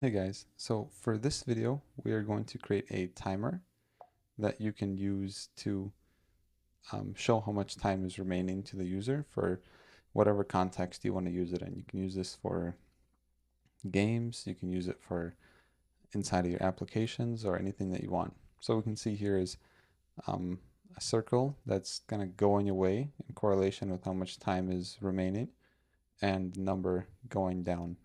Hey guys, so for this video, we are going to create a timer that you can use to show how much time is remaining to the user for whatever context you want to use it in. You can use this for games, you can use it for inside of your applications or anything that you want. So we can see here is a circle that's kind of going away in correlation with how much time is remaining and the number going down.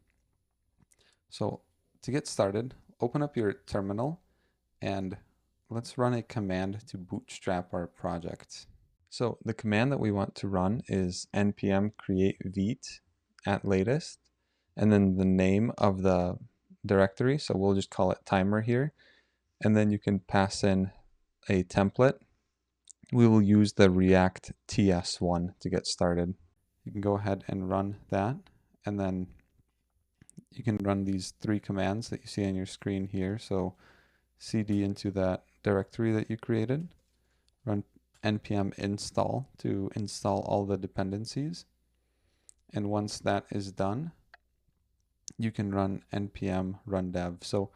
So to get started, open up your terminal and let's run a command to bootstrap our project. So the command that we want to run is npm create vt at latest, and then the name of the directory. So we'll just call it timer here. And then you can pass in a template. We will use the React TS one to get started. You can go ahead and run that, and then you can run these three commands that you see on your screen here. So cd into that directory that you created, run npm install to install all the dependencies, and once that is done, you can run npm run dev. So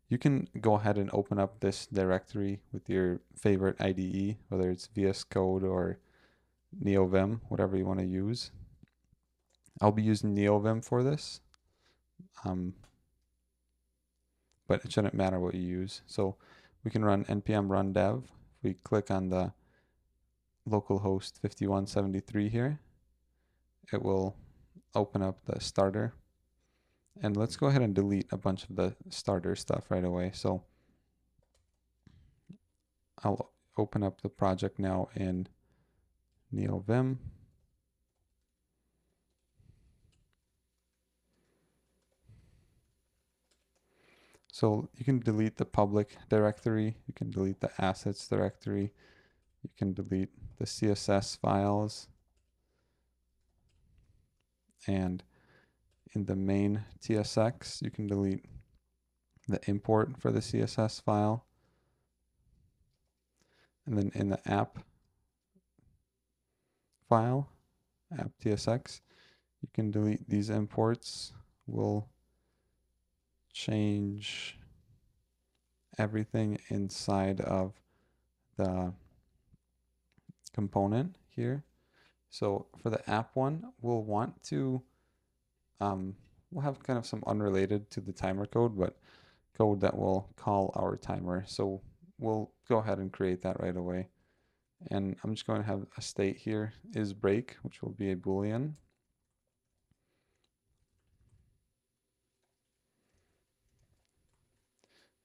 you can go ahead and open up this directory with your favorite IDE, whether it's VS Code or NeoVim, whatever you want to use. I'll be using NeoVim for this, but it shouldn't matter what you use. So we can run npm run dev. If we click on the localhost 5173 here, it will open up the starter. And let's go ahead and delete a bunch of the starter stuff right away. So I'll open up the project now in NeoVim. So you can delete the public directory, you can delete the assets directory, you can delete the CSS files, and in the main TSX, you can delete the import for the CSS file. And then in the app file, app TSX, you can delete these imports. We'll change everything inside of the component here. So for the app one, we'll want to, we'll have kind of some unrelated to the timer code, but code that will call our timer. So we'll go ahead and create that right away. And I'm just going to have a state here is break, which will be a Boolean.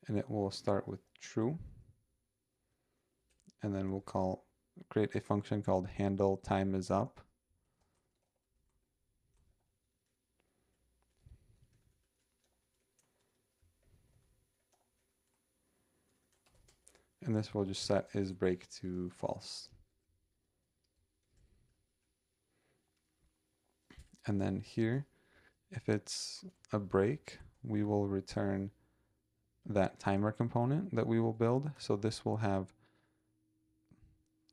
And it will start with true. And then we'll create a function called handle time is up. And this will just set is break to false. And then here, if it's a break, we will return that timer component that we will build. So this will have,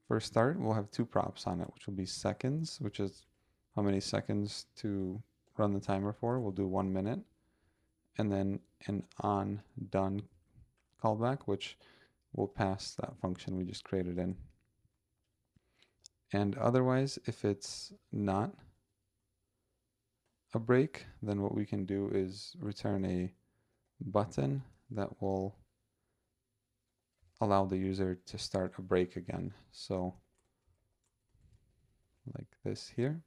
for start, we'll have two props on it, which will be seconds, which is how many seconds to run the timer for. We'll do 1 minute. And then an on done callback, which will pass that function we just created in. And otherwise, if it's not a break, then what we can do is return a button that will allow the user to start a break again. So like this here.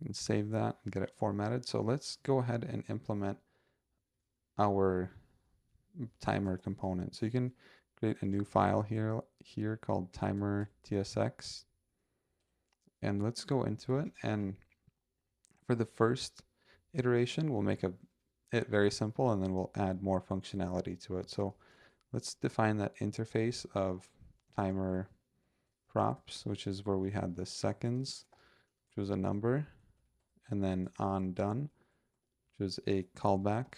And save that and get it formatted. So let's go ahead and implement our timer component. So you can create a new file here called timer tsx. And let's go into it. And for the first iteration, we'll make it very simple, and then we'll add more functionality to it. So let's define that interface of timer props, which is where we had the seconds, which was a number, and then on done, which was a callback.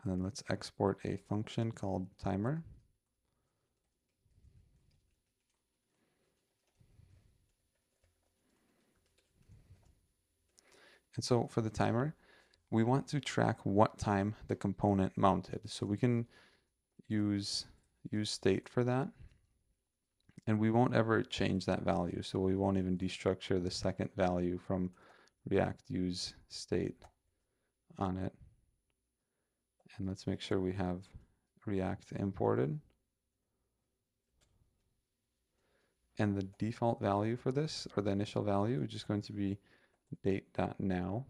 And then let's export a function called timer. And so for the timer, we want to track what time the component mounted. So we can use state for that. And we won't ever change that value. So we won't even destructure the second value from React use state on it. And let's make sure we have React imported. And the default value for this, or the initial value, is just going to be date.now.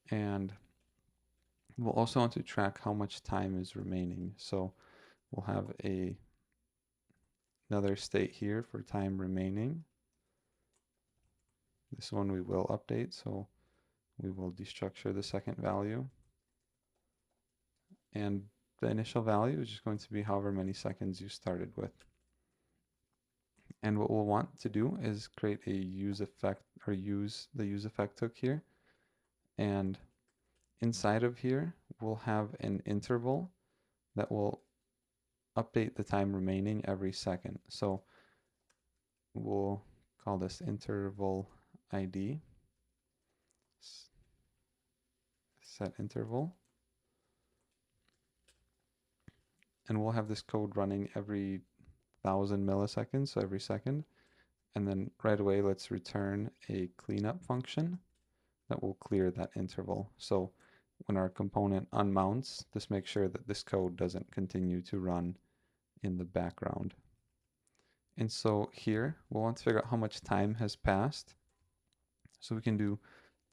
And we'll also want to track how much time is remaining. So we'll have another state here for time remaining. This one we will update, so we will destructure the second value. And the initial value is just going to be however many seconds you started with. And what we'll want to do is create a use effect, or use the use effect hook here. And inside of here, we'll have an interval that will update the time remaining every second. So we'll call this interval ID, set interval. And we'll have this code running every 1,000 milliseconds, so every second. And then right away, let's return a cleanup function that will clear that interval. So when our component unmounts, this makes sure that this code doesn't continue to run in the background. And so here, we'll want to figure out how much time has passed. So we can do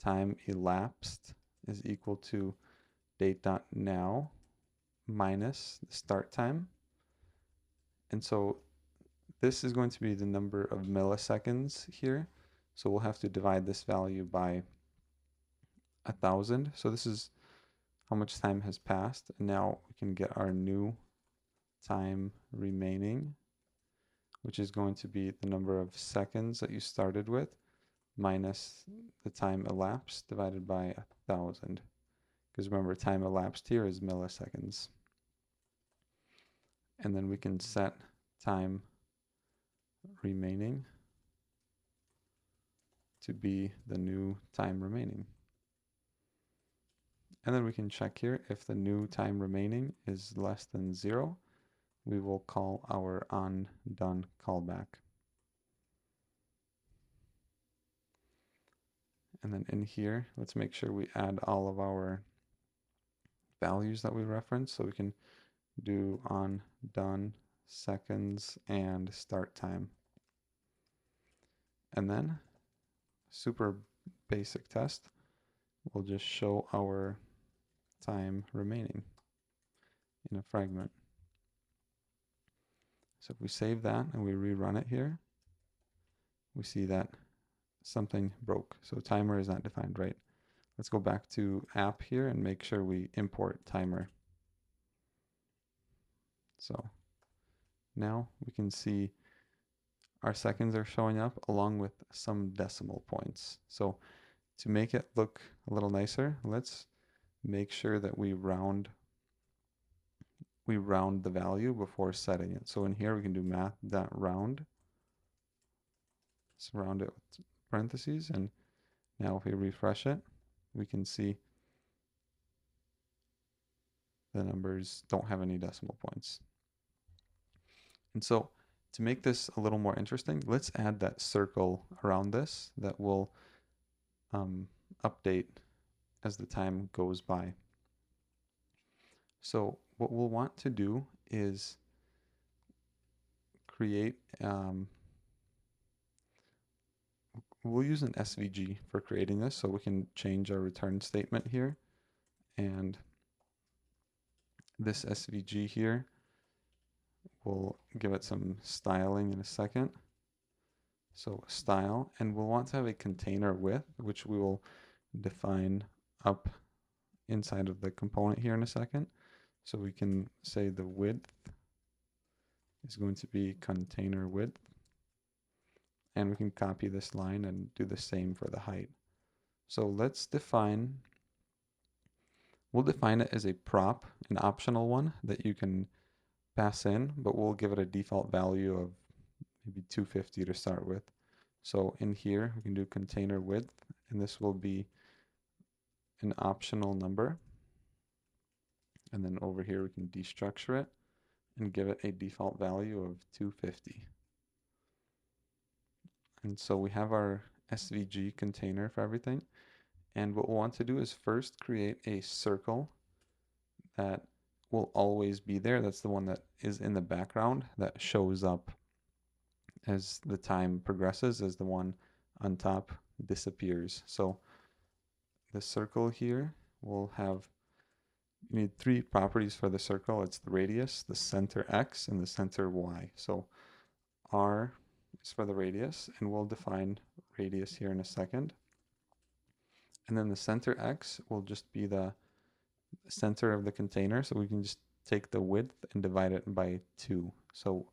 time elapsed is equal to date.now minus the start time. And so this is going to be the number of milliseconds here. So we'll have to divide this value by 1,000. So this is how much time has passed. And now we can get our new time remaining, which is going to be the number of seconds that you started with minus the time elapsed divided by 1,000. Because remember, time elapsed here is milliseconds. And then we can set time remaining to be the new time remaining. And then we can check here if the new time remaining is less than 0, we will call our onDone callback. And then in here, let's make sure we add all of our values that we reference. So we can do onDone seconds and start time. And then super basic test, we'll just show our time remaining in a fragment. So if we save that and we rerun it here, we see that something broke. So timer is not defined, right? Let's go back to app here and make sure we import timer. So now we can see our seconds are showing up along with some decimal points. So to make it look a little nicer, let's make sure that we round the value before setting it. So in here we can do math.round. Let's round it with parentheses, and now if we refresh it, we can see the numbers don't have any decimal points. And so to make this a little more interesting, let's add that circle around this that will update as the time goes by. So what we'll want to do is create, we'll use an SVG for creating this, so we can change our return statement here. And this SVG here, we'll give it some styling in a second. So style, and we'll want to have a container width, which we will define up inside of the component here in a second. So we can say the width is going to be container width. And we can copy this line and do the same for the height. So we'll define it as a prop, an optional one that you can pass in, but we'll give it a default value of maybe 250 to start with. So in here, we can do container width, and this will be an optional number. And then over here, we can destructure it and give it a default value of 250. And so we have our SVG container for everything. And what we'll want to do is first create a circle that will always be there. That's the one that is in the background that shows up as the time progresses, as the one on top disappears. So the circle here will have, you need three properties for the circle. It's the radius, the center X, and the center Y. So R is for the radius, and we'll define radius here in a second. And then the center X will just be the center of the container. So we can just take the width and divide it by 2. So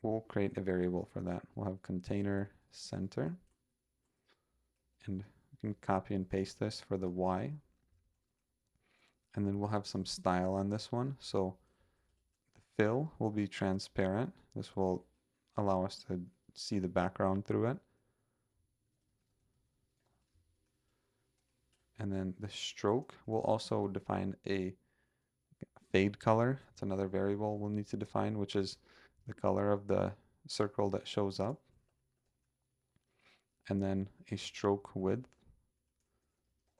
we'll create a variable for that. We'll have container center, and we can copy and paste this for the Y. And then we'll have some style on this one. So the fill will be transparent. This will allow us to see the background through it. And then the stroke will also define a fade color. It's another variable we'll need to define, which is the color of the circle that shows up. And then a stroke width.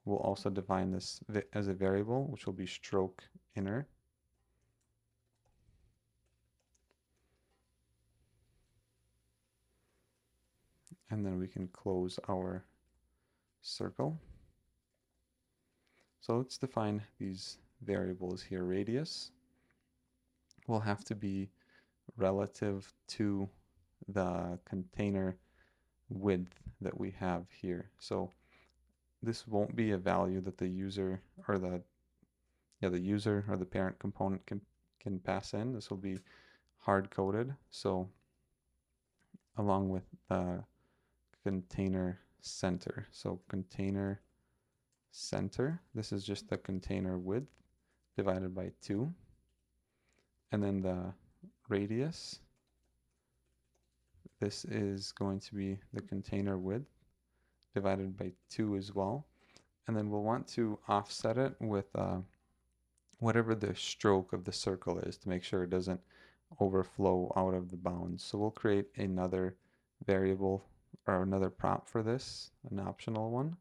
We'll also define this as a variable, which will be stroke inner. And then we can close our circle. So let's define these variables here. Radius will have to be relative to the container width that we have here. So this won't be a value that the user or the user or the parent component can pass in. This will be hard coded. So along with the container center. So container center, this is just the container width divided by 2. And then the radius, this is going to be the container width divided by 2 as well. And then we'll want to offset it with whatever the stroke of the circle is to make sure it doesn't overflow out of the bounds. So we'll create another variable or another prop for this, an optional one.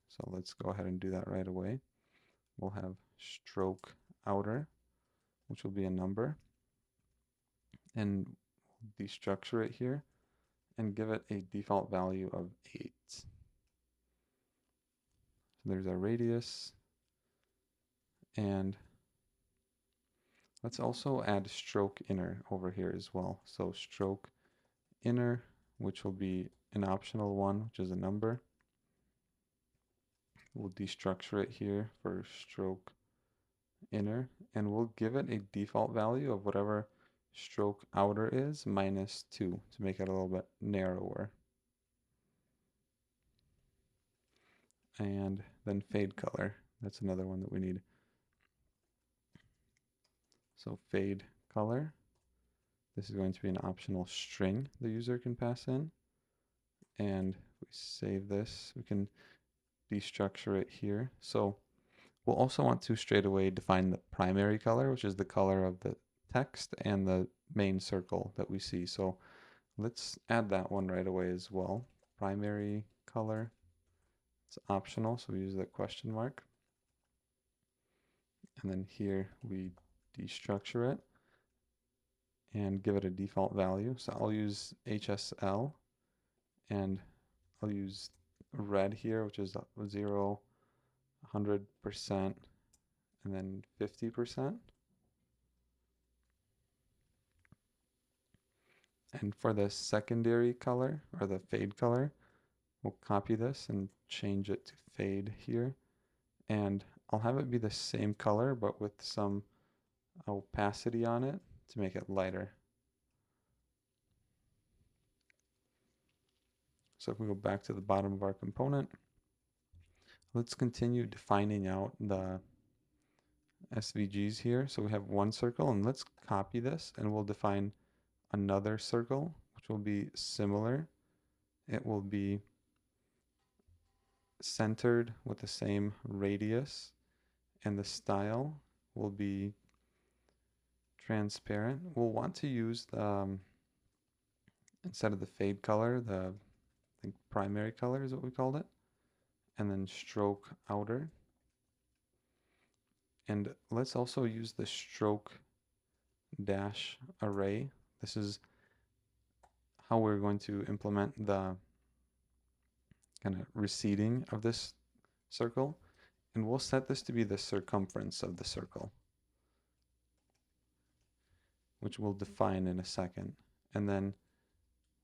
So let's go ahead and do that right away. We'll have stroke outer, which will be a number, and we'll destructure it here and give it a default value of 8. So there's our radius, and let's also add stroke inner over here as well. So stroke inner, which will be an optional one, which is a number. We'll destructure it here for stroke inner, and we'll give it a default value of whatever stroke outer is minus 2 to make it a little bit narrower. And then fade color, that's another one that we need. So fade color, this is going to be an optional string the user can pass in. And if we save this, we can destructure it here. So we'll also want to straight away define the primary color, which is the color of the text and the main circle that we see. So let's add that one right away as well. Primary color, it's optional, so we use the question mark. And then here we destructure it and give it a default value. So I'll use HSL, and I'll use red here, which is 0, 100%, and then 50%. And for the secondary color, or the fade color, we'll copy this and change it to fade here. And I'll have it be the same color, but with some opacity on it to make it lighter. So if we go back to the bottom of our component, let's continue defining out the SVGs here. So we have one circle, and let's copy this, and we'll define another circle, which will be similar. It will be centered with the same radius, and the style will be transparent. We'll want to use the, instead of the fade color, the I think primary color is what we called it, and then stroke outer. And let's also use the stroke dash array. This is how we're going to implement the kind of receding of this circle. And we'll set this to be the circumference of the circle, which we'll define in a second. And then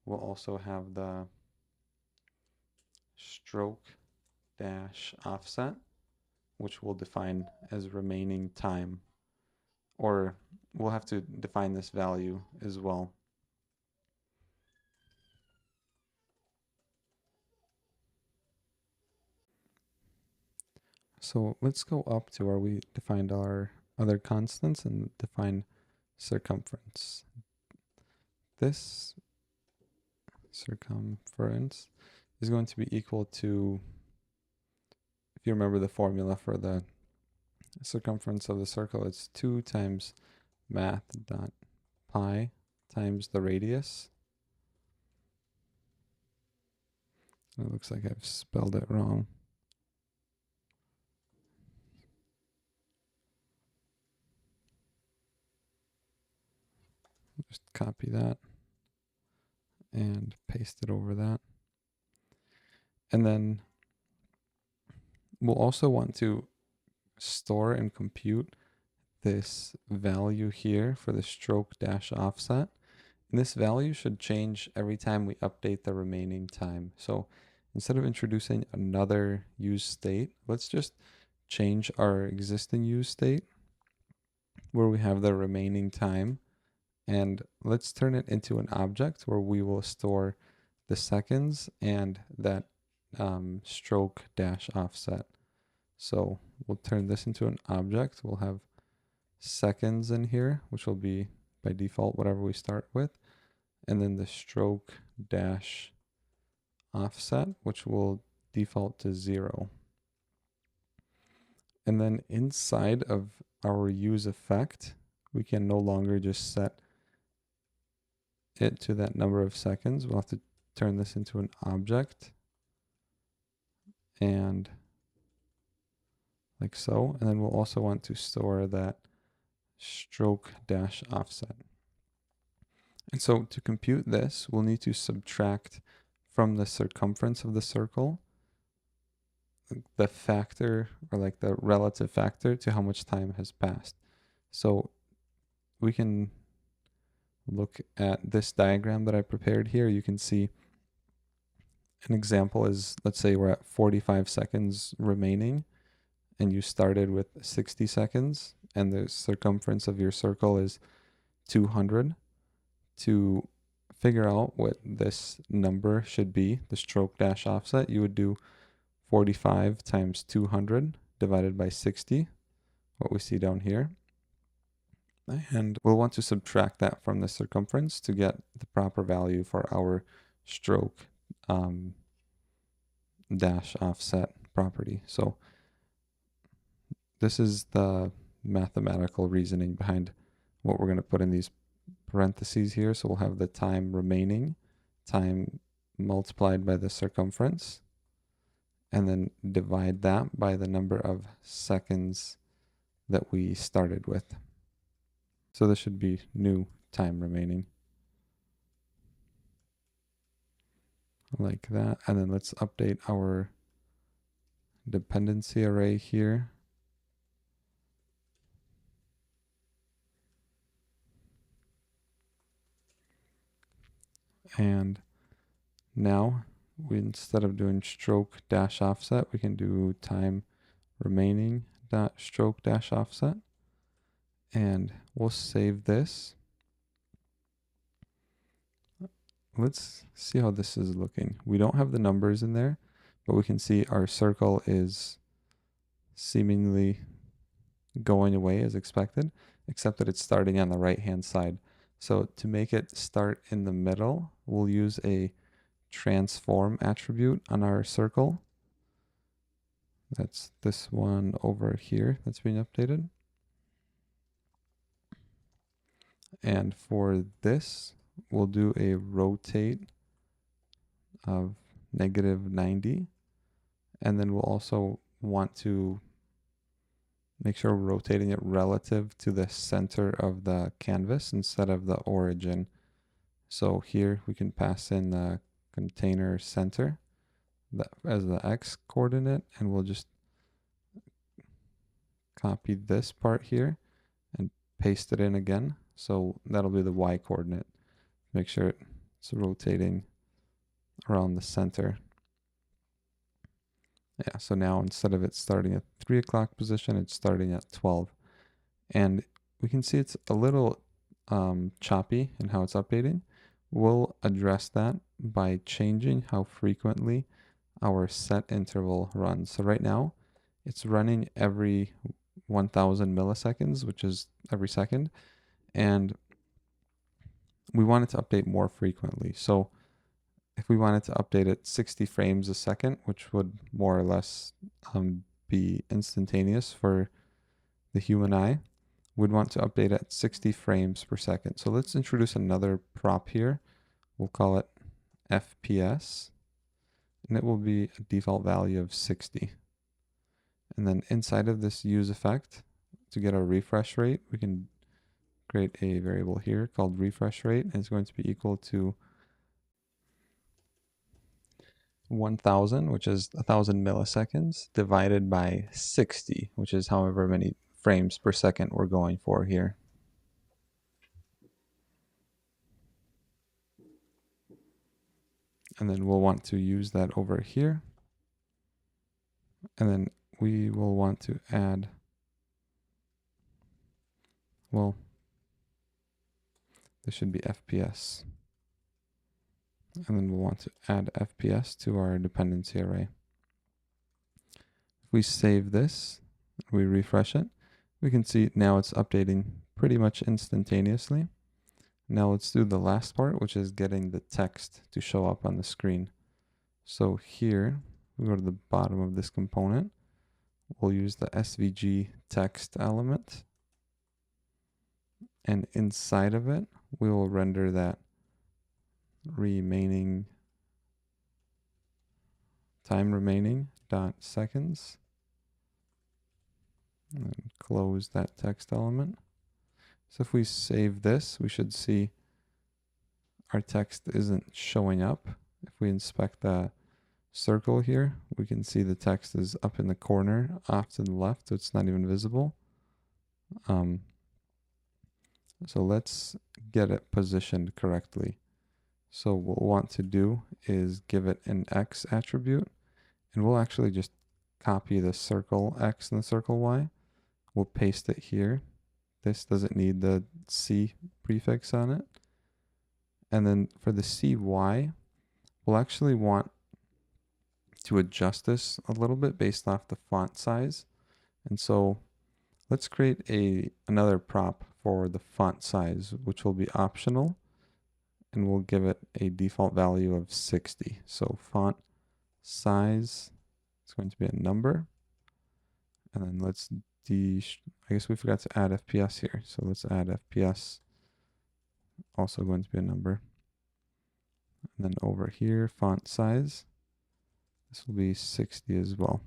we'll also have the stroke dash offset, which we'll define as remaining time, or we'll have to define this value as well. So let's go up to where we defined our other constants and define circumference. This circumference is going to be equal to, if you remember the formula for the circumference of the circle, it's 2 times math dot pi times the radius. It looks like I've spelled it wrong. Just copy that and paste it over that. And then we'll also want to store and compute this value here for the stroke dash offset. And this value should change every time we update the remaining time. So instead of introducing another use state, let's just change our existing use state where we have the remaining time, and let's turn it into an object where we will store the seconds and that stroke dash offset. So we'll turn this into an object. We'll have seconds in here, which will be by default whatever we start with, and then the stroke dash offset, which will default to 0. And then inside of our use effect, we can no longer just set it to that number of seconds. We'll have to turn this into an object, and like so. And then we'll also want to store that stroke dash offset. And so to compute this, we'll need to subtract from the circumference of the circle the factor, or like the relative factor to how much time has passed. So we can look at this diagram that I prepared here. You can see an example is, let's say we're at 45 seconds remaining and you started with 60 seconds and the circumference of your circle is 200. To figure out what this number should be, the stroke dash offset, you would do 45 times 200 divided by 60, what we see down here. And we'll want to subtract that from the circumference to get the proper value for our stroke dash offset property. So this is the mathematical reasoning behind what we're going to put in these parentheses here. So we'll have the time remaining, time multiplied by the circumference, and then divide that by the number of seconds that we started with. So this should be new time remaining. Like that. And then let's update our dependency array here. And now we, instead of doing stroke dash offset, we can do time remaining dot stroke dash offset. And we'll save this. let's see how this is looking. We don't have the numbers in there, but we can see our circle is seemingly going away as expected, except that it's starting on the right-hand side. So to make it start in the middle, we'll use a transform attribute on our circle. That's this one over here that's being updated. And for this, we'll do a rotate of -90. And then we'll also want to make sure we're rotating it relative to the center of the canvas instead of the origin. So here we can pass in the container center as the X coordinate, and we'll just copy this part here and paste it in again. So that'll be the Y coordinate. Make sure it's rotating around the center. Yeah, so now instead of it starting at 3 o'clock position, it's starting at 12. And we can see it's a little choppy in how it's updating. We'll address that by changing how frequently our set interval runs. So right now, it's running every 1000 milliseconds, which is every second. And we want it to update more frequently. So if we wanted to update it 60 frames a second, which would more or less be instantaneous for the human eye, we'd want to update at 60 frames per second. So let's introduce another prop here. We'll call it FPS, and it will be a default value of 60. And then inside of this use effect, to get our refresh rate, we can create a variable here called refresh rate, and it's going to be equal to 1000, which is 1000 milliseconds, divided by 60, which is however many frames per second we're going for here. And then we'll want to use that over here. And then we will want to add, well, this should be FPS. And then we'll want to add FPS to our dependency array. If we save this, we refresh it, we can see now it's updating pretty much instantaneously. Now let's do the last part, which is getting the text to show up on the screen. So here, we go to the bottom of this component. We'll use the SVG text element. And inside of it, we will render that time remaining dot seconds, and close that text element. So if we save this, we should see our text isn't showing up. If we inspect the circle here, we can see the text is up in the corner off to the left, so it's not even visible. So let's get it positioned correctly. So what we'll want to do is give it an X attribute, and we'll actually just copy the circle X and the circle Y. We'll paste it here. This doesn't need the C prefix on it. And then for the CY, we'll actually want to adjust this a little bit based off the font size. And so let's create another prop for the font size, which will be optional. And we'll give it a default value of 60. So font size is going to be a number. And then let's I guess we forgot to add FPS here. So let's add FPS, also going to be a number. And then over here, font size, this will be 60 as well.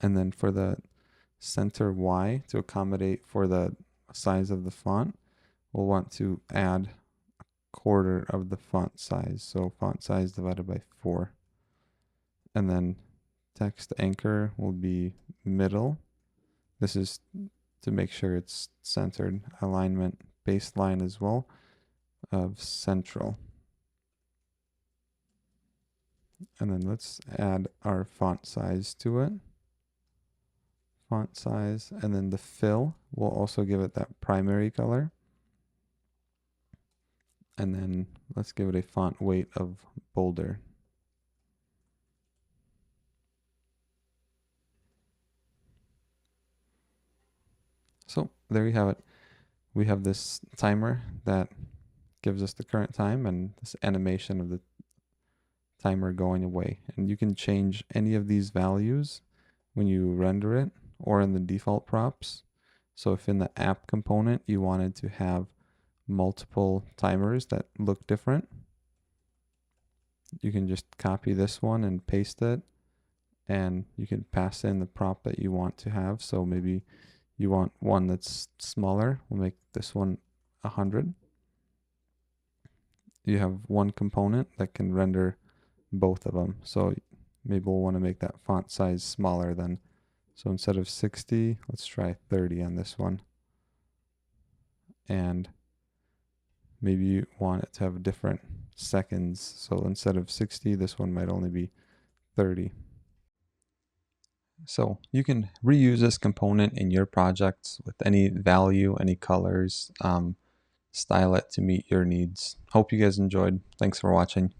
And then for the center Y, to accommodate for the size of the font, we'll want to add a quarter of the font size. So font size divided by 4. And then text anchor will be middle. This is to make sure it's centered. Alignment baseline as well of central. And then let's add our font size to it. font size, and then the fill, we'll also give it that primary color. And then let's give it a font weight of bolder. So there you have it. We have this timer that gives us the current time and this animation of the timer going away. And you can change any of these values when you render it or in the default props. So if in the app component you wanted to have multiple timers that look different, you can just copy this one and paste it, and you can pass in the prop that you want to have. So maybe you want one that's smaller. We'll make this one 100. You have one component that can render both of them. So maybe we'll want to make that font size smaller then. So instead of 60, let's try 30 on this one. And maybe you want it to have different seconds. So instead of 60, this one might only be 30. So you can reuse this component in your projects with any value, any colors, style it to meet your needs. Hope you guys enjoyed. Thanks for watching.